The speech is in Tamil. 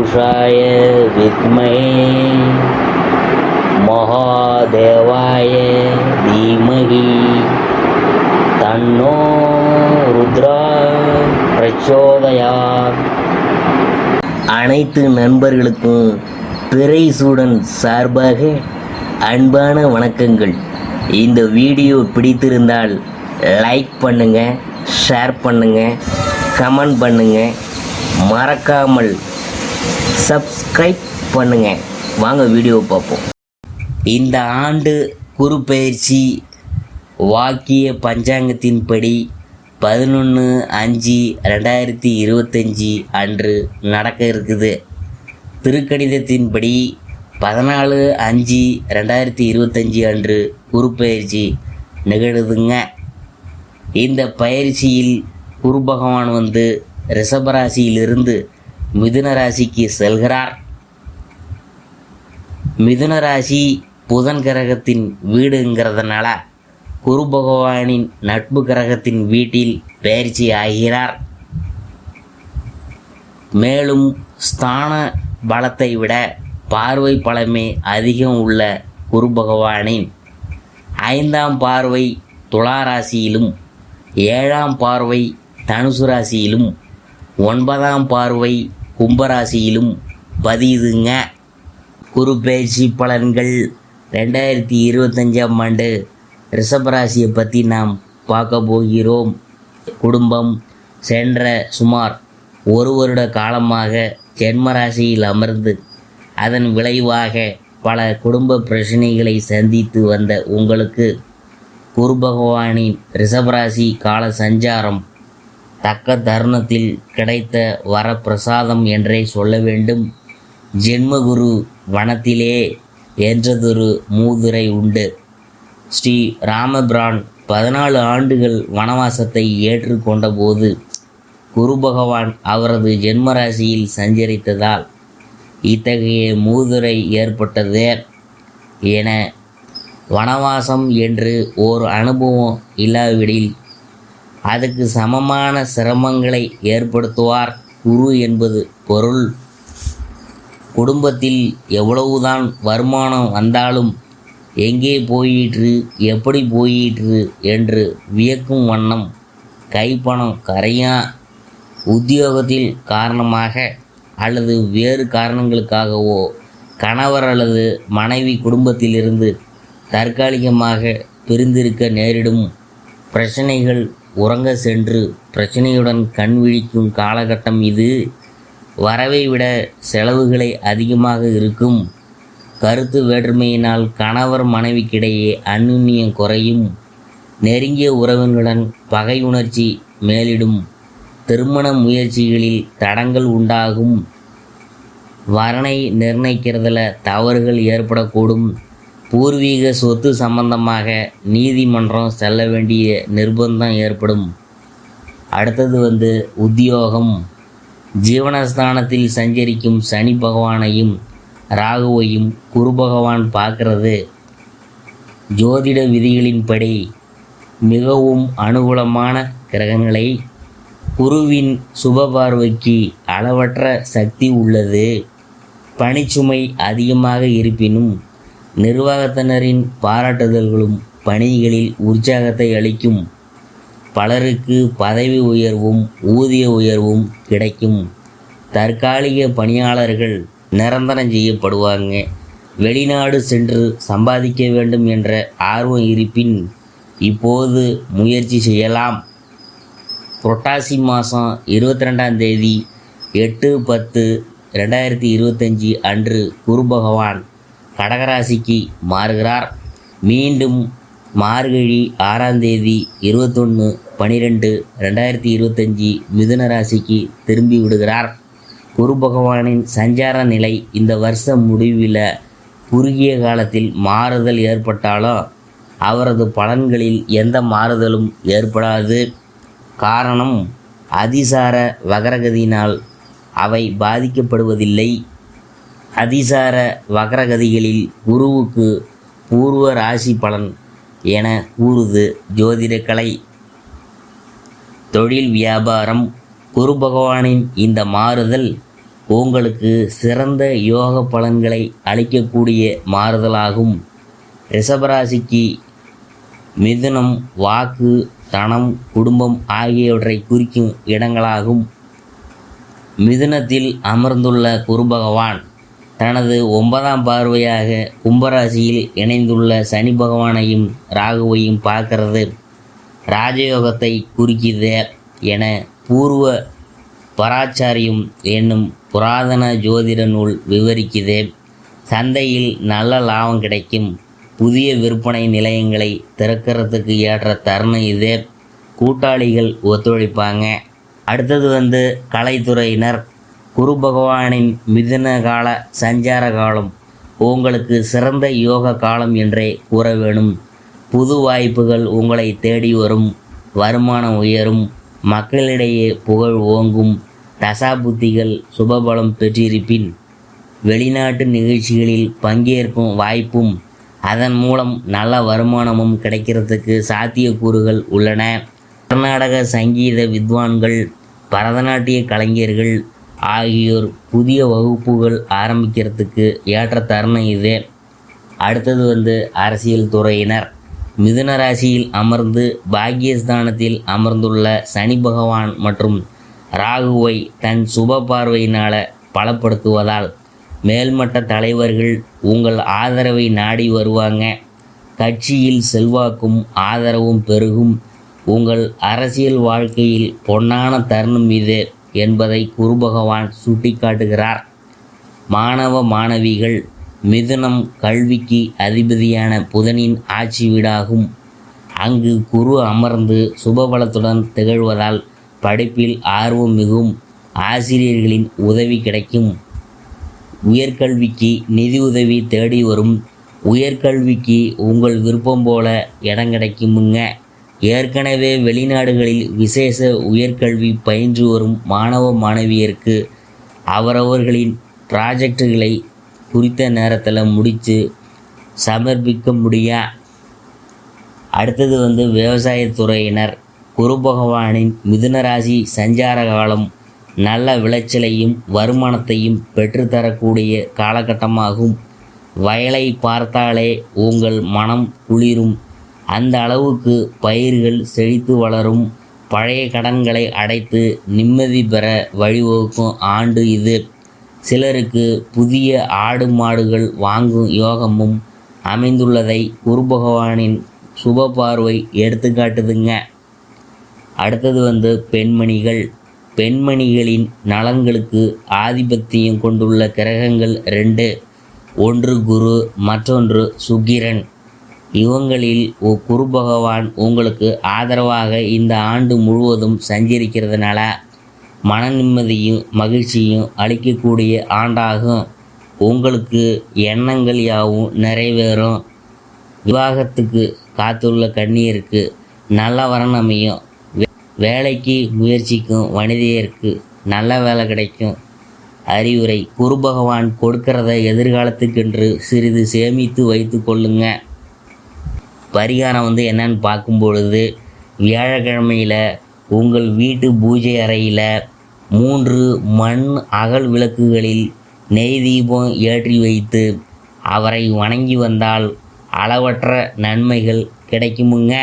पुरुषाय विद्महे महादेवाय धीमहि तन्नो रुद्रा प्रचोदयात्. அனைத்து நண்பர்களுக்கும் பிறைசூடன் சார்பாக அன்பான வணக்கங்கள். இந்த வீடியோ பிடித்திருந்தால் லைக் பண்ணுங்கள், ஷேர் பண்ணுங்கள், கமெண்ட் பண்ணுங்கள், மறக்காமல் சப்ஸ்கிரைப் பண்ணுங்கள். வாங்க வீடியோ பார்ப்போம். இந்த ஆண்டு குரு பயிற்சி வாக்கிய பஞ்சாங்கத்தின்படி 11/5/2025 அன்று நடக்க இருக்குது. திருக்கணிதத்தின்படி 14/5/2025 அன்று குரு பயிற்சி நிகழுதுங்க. இந்த பயிற்சியில் குரு பகவான் ரிஷபராசியிலிருந்து மிதுன ராசிக்கு செல்கிறார். மிதுன ராசி புதன் கிரகத்தின் வீடுங்கிறதுனால குரு பகவானின் நட்பு கிரகத்தின் வீட்டில் பயிற்சி ஆகிறார். மேலும் ஸ்தான பலத்தை விட பார்வை பலமே அதிகம் உள்ள குரு பகவானின் 5ஆம் பார்வை துலா ராசியிலும், 7ஆம் பார்வை தனுசு ராசியிலும், 9ஆம் பார்வை கும்பராசியிலும் பதியுதுங்க. குரு பயிற்சி பலன்கள் 2025ஆம் ஆண்டு ரிஷபராசியை பற்றி நாம் பார்க்க போகிறோம். குடும்பம் சென்ற சுமார் 1 வருட காலமாக ஜென்மராசியில் அமர்ந்து அதன் விளைவாக பல குடும்ப பிரச்சனைகளை சந்தித்து வந்த உங்களுக்கு குரு பகவானின் ரிஷபராசி கால சஞ்சாரம் தக்க தருணத்தில் கிடைத்த வரப்பிரசாதம் என்றே சொல்ல வேண்டும். ஜென்மகுரு வனத்திலே என்றதொரு மூதுரை உண்டு. ஸ்ரீ ராமபிரான் 14 ஆண்டுகள் வனவாசத்தை ஏற்றுக்கொண்ட போது குரு பகவான் அவரது ஜென்மராசியில் சஞ்சரித்ததால் இத்தகைய மூதுரை ஏற்பட்டது என வனவாசம் என்று ஓர் அனுபவம் இல்லாவிடில் அதுக்கு சமமான சிரமங்களை ஏற்படுத்துவார் குரு என்பது பொருள். குடும்பத்தில் எவ்வளவுதான் வருமானம் வந்தாலும் எங்கே போயிற்று, எப்படி போயிற்று என்று வியக்கும் வண்ணம் கைப்பணம் கரையா. உத்தியோகத்தில் காரணமாக அல்லது வேறு காரணங்களுக்காகவோ கணவர் அல்லது மனைவி குடும்பத்திலிருந்து தற்காலிகமாக பிரிந்திருக்க நேரிடும். பிரச்சனைகள் உறங்க சென்று பிரச்சனையுடன் கண் விழிக்கும் காலகட்டம் இது. வரவை விட செலவுகளை அதிகமாக இருக்கும். கருத்து வேற்றுமையினால் கணவர் மனைவிக்கிடையே அந்யுன்யம் குறையும். நெருங்கிய உறவினருடன் பகை உணர்ச்சி மேலிடும். திருமண முயற்சிகளில் தடங்கள் உண்டாகும். வரனை நிர்ணயிக்கிறதுல தவறுகள் ஏற்படக்கூடும். பூர்வீக சொத்து சம்பந்தமாக நீதிமன்றம் செல்ல வேண்டிய நிர்பந்தம் ஏற்படும். அடுத்தது உத்தியோகம். ஜீவனஸ்தானத்தில் சஞ்சரிக்கும் சனி பகவானையும் ராகுவையும் குரு பகவான் பார்க்கறது ஜோதிட விதிகளின்படி மிகவும் அனுகூலமான கிரகங்களை. குருவின் சுப பார்வைக்கு அளவற்ற சக்தி உள்ளது. பணிச்சுமை அதிகமாக இருப்பினும் நிர்வாகத்தினரின் பாராட்டுதல்களும் பணிகளில் உற்சாகத்தை அளிக்கும். பலருக்கு பதவி உயர்வும் ஊதிய உயர்வும் கிடைக்கும். தற்காலிக பணியாளர்கள் நிரந்தரம் செய்யப்படுவாங்க. வெளிநாடு சென்று சம்பாதிக்க வேண்டும் என்ற ஆர்வம் இருப்பின் இப்போது முயற்சி செய்யலாம். புரட்டாசி மாதம் 22ஆம் தேதி 8/10/2025 அன்று குரு பகவான் கடகராசிக்கு மாறுகிறார். மீண்டும் மார்கழி 6ஆம் தேதி 21/12/2025 மிதுன ராசிக்கு திரும்பி விடுகிறார். குரு பகவானின் சஞ்சார நிலை இந்த வருஷம் முடிவில் குறுகிய காலத்தில் மாறுதல் ஏற்பட்டாலும் அவரது பலன்களில் எந்த மாறுதலும் ஏற்படாது. காரணம், அதிசார வக்ரகதியினால் அவை பாதிக்கப்படுவதில்லை. அதிசார வக்ரகதிகளில் குருவுக்கு பூர்வ ராசி பலன் என கூறுது ஜோதிடக்கலை. தொழில் வியாபாரம். குரு பகவானின் இந்த மாறுதல் உங்களுக்கு சிறந்த யோக பலன்களை அளிக்கக்கூடிய மாறுதலாகும். ரிஷபராசிக்கு மிதுனம் வாக்கு, தனம், குடும்பம் ஆகியவற்றை குறிக்கும் இடங்களாகும். மிதுனத்தில் அமர்ந்துள்ள குரு பகவான் தனது 9ஆம் பார்வையாக கும்பராசியில் இணைந்துள்ள சனி பகவானையும் ராகுவையும் பார்க்கிறது ராஜயோகத்தை குறிக்கிது என பூர்வ பராச்சாரியம் என்னும் புராதன ஜோதிட நூல் விவரிக்குது. சந்தையில் நல்ல லாபம் கிடைக்கும். புதிய விற்பனை நிலையங்களை திறக்கிறதுக்கு ஏற்ற தருணம் இது. கூட்டாளிகள் ஒத்துழைப்பாங்க. அடுத்தது கலைத்துறையினர். குரு பகவானின் மிதுன கால சஞ்சார காலம் உங்களுக்கு சிறந்த யோக காலம் என்றே கூற வேணும். புது வாய்ப்புகள் உங்களை தேடி வரும். வருமானம் உயரும். மக்களிடையே புகழ் ஓங்கும். தசாபுத்திகள் சுபபலம் பெற்றிருப்பின் வெளிநாட்டு நிகழ்ச்சிகளில் பங்கேற்கும் வாய்ப்பும் அதன் மூலம் நல்ல வருமானமும் கிடைக்கிறதுக்கு சாத்தியக்கூறுகள் உள்ளன. கர்நாடக சங்கீத வித்வான்கள், பரதநாட்டிய கலைஞர்கள் ஆகியோர் புதிய வகுப்புகள் ஆரம்பிக்கிறதுக்கு ஏற்ற தருணம் இது. அடுத்தது அரசியல் துறையினர். மிதுன ராசியில் அமர்ந்து பாக்கியஸ்தானத்தில் அமர்ந்துள்ள சனி பகவான் மற்றும் ராகுவை தன் சுப பார்வையினால் பலப்படுத்துவதால் மேல்மட்ட தலைவர்கள் உங்கள் ஆதரவை நாடி வருவாங்க. கட்சியில் செல்வாக்கும் ஆதரவும் பெருகும். உங்கள் அரசியல் வாழ்க்கையில் பொன்னான தருணம் இது என்பதை குரு பகவான் சுட்டிக்காட்டுகிறார். மாணவ மாணவிகள். மிதுனம் கல்விக்கு அதிபதியான புதனின் ஆட்சி வீடாகும். அங்கு குரு அமர்ந்து சுபபலத்துடன் திகழ்வதால் படிப்பில் ஆர்வம் மிகும். ஆசிரியர்களின் உதவி கிடைக்கும். உயர்கல்விக்கு நிதி உதவி தேடி வரும். உயர்கல்விக்கு உங்கள் விருப்பம் போல இடம் கிடைக்குமுங்க. ஏற்கனவே வெளிநாடுகளில் விசேஷ உயர்கல்வி பயின்று வரும் மாணவ மாணவியருக்கு அவரவர்களின் ப்ராஜெக்டுகளை குறித்த நேரத்தில் முடித்து சமர்ப்பிக்க முடியா. அடுத்தது விவசாயத்துறையினர். குரு பகவானின் மிதுன ராசி சஞ்சார காலம் நல்ல விளைச்சலையும் வருமானத்தையும் பெற்றுத்தரக்கூடிய காலகட்டமாகும். வயலை பார்த்தாலே உங்கள் மனம் குளிரும். அந்த அளவுக்கு பயிர்கள் செழித்து வளரும். பழைய கடன்களை அடைத்து நிம்மதி பெற வழிவகுக்கும் ஆண்டு இது. சிலருக்கு புதிய ஆடு மாடுகள் வாங்கும் யோகமும் அமைந்துள்ளதை குரு பகவானின் சுப பார்வை எடுத்துக்காட்டுதுங்க. அடுத்தது பெண்மணிகள். பெண்மணிகளின் நலன்களுக்கு ஆதிபத்தியம் கொண்டுள்ள கிரகங்கள் 2. ஒன்று குரு, மற்றொன்று சுக்கிரன். இவங்களில் குரு பகவான் உங்களுக்கு ஆதரவாக இந்த ஆண்டு முழுவதும் சஞ்சரிக்கிறதுனால மன நிம்மதியும் மகிழ்ச்சியும் அளிக்கக்கூடிய ஆண்டாகும். உங்களுக்கு எண்ணங்கள் யாவும் நிறைவேறும். விவாகத்துக்கு காத்துள்ள கன்னியருக்கு நல்ல வரன் அமையும். வேலைக்கு முயற்சிக்கும் வனிதையருக்கு நல்ல வேலை கிடைக்கும். அறிவுரை: குரு பகவான் கொடுக்கிறத எதிர்காலத்துக்கென்று சிறிது சேமித்து வைத்து கொள்ளுங்க. பரிகாரம் என்னன்னு பார்க்கும் பொழுது, வியாழக்கிழமையில் உங்கள் வீட்டு பூஜை அறையில் 3 மண் அகல் விளக்குகளில் நெய் தீபம் ஏற்றி வைத்து அவரை வணங்கி வந்தால் அளவற்ற நன்மைகள் கிடைக்குமுங்க.